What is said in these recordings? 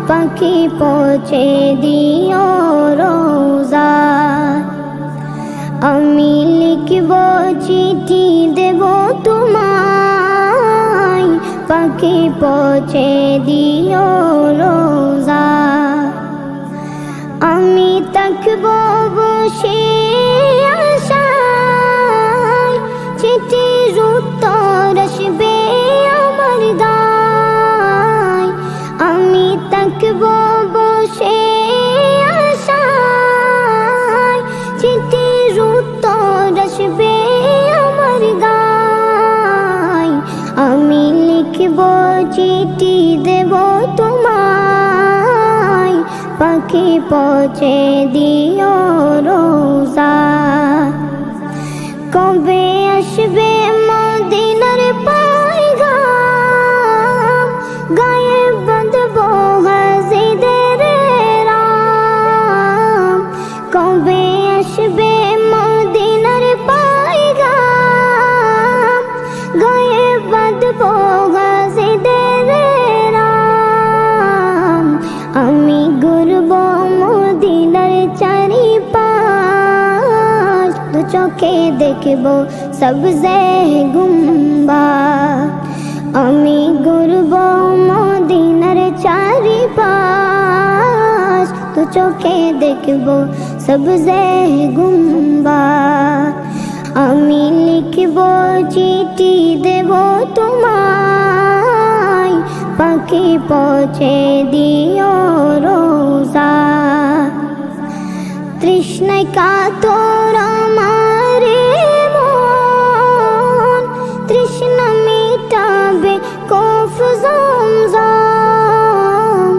পাখি পৌঁছে দিও রোজা। আমি লিখব চিঠি দেব তোমায়, পাখি পৌঁছে দিও রোজা। আমি থাকব বসে আশায়, চিঠির উত্তর আসবে আমার গায়। আমি থাকব বসে আশায়, চিঠির উত্তর আসবে আমার গায়। আমি লিখব চিঠি দেব তোমায়, পাখি পৌঁছে দিও রোজা। কবে আসবে মদিনার পয়গাম, গায়ে বাঁধব হাজিদের রাম। কবে আসবে মদিনার পয়গাম, গায়ে বাঁধব হাজিদের রাম। আমি ঘুরব মদিনার চারিপাশ, দু চোখে দেখব সবজে গুম্বাদ। আমি ঘুরব মদিনার চারিপাশ, দু চোখে দেখব সবজে গুম্বাদ। আমি লিখব চিঠি দেব তোমায়, পাখি পৌঁছে দিও রোজা। তৃষ্ণায় কাতর আমার মন, তৃষ্ণা মিটাবে কফ জমজম।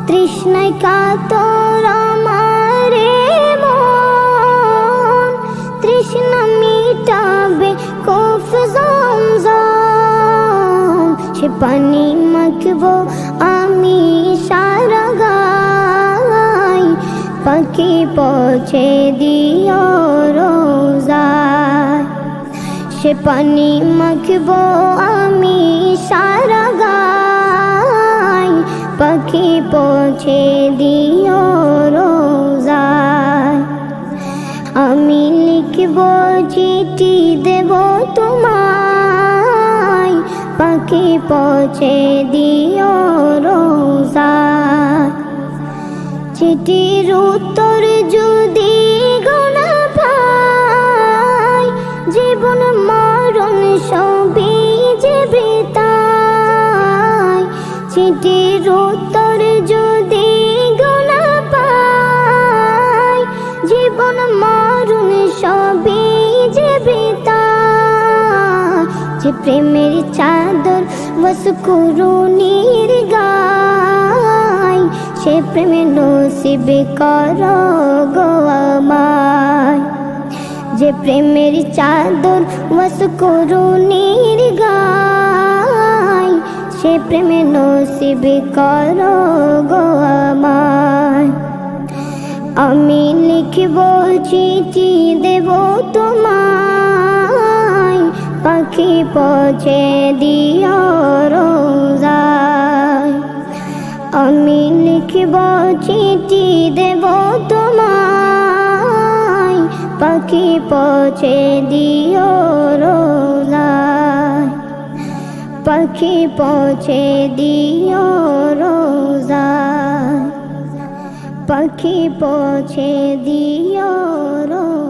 তৃষ্ণায় কাতর আমার মন, তৃষ্ণা মিটাবে কফ জমজম। সে পানি মাখব আমি সারা গায়, পাখি পৌঁছে দিও রোজা। সে পানি মাখব আমি সারা গায়, পাখি পৌঁছে দিও রোজা। আমি লিখব চিঠি দেব তোমায়, পাখি পৌঁছে দিও রোজা। চিঠির উত্তর যদি গোনা পাই, জীবন মরণ সবই যে বৃথায়। চিঠির উত্তর যদি গোনা পাই, জীবন মরণ সবই যে বৃথায়। যে প্রেমের চাদর ওয়াসকুরুনির গায়, সে প্রেমে নসিব করো গো আমায়। যে প্রেমের চাদর ওয়াসকুরুনির গায়, সে প্রেমে নসিব করো গো আমায়। আমি লিখব চিঠি দেব তোমায়, পাখি পৌঁছে দিও রোজা। আমি লিখব চিঠি দেব তোমায়, পাখি পৌঁছে দিও রোজা। পাখি পৌঁছে দিও রোজা, পাখি পৌঁছে দিও রোজা।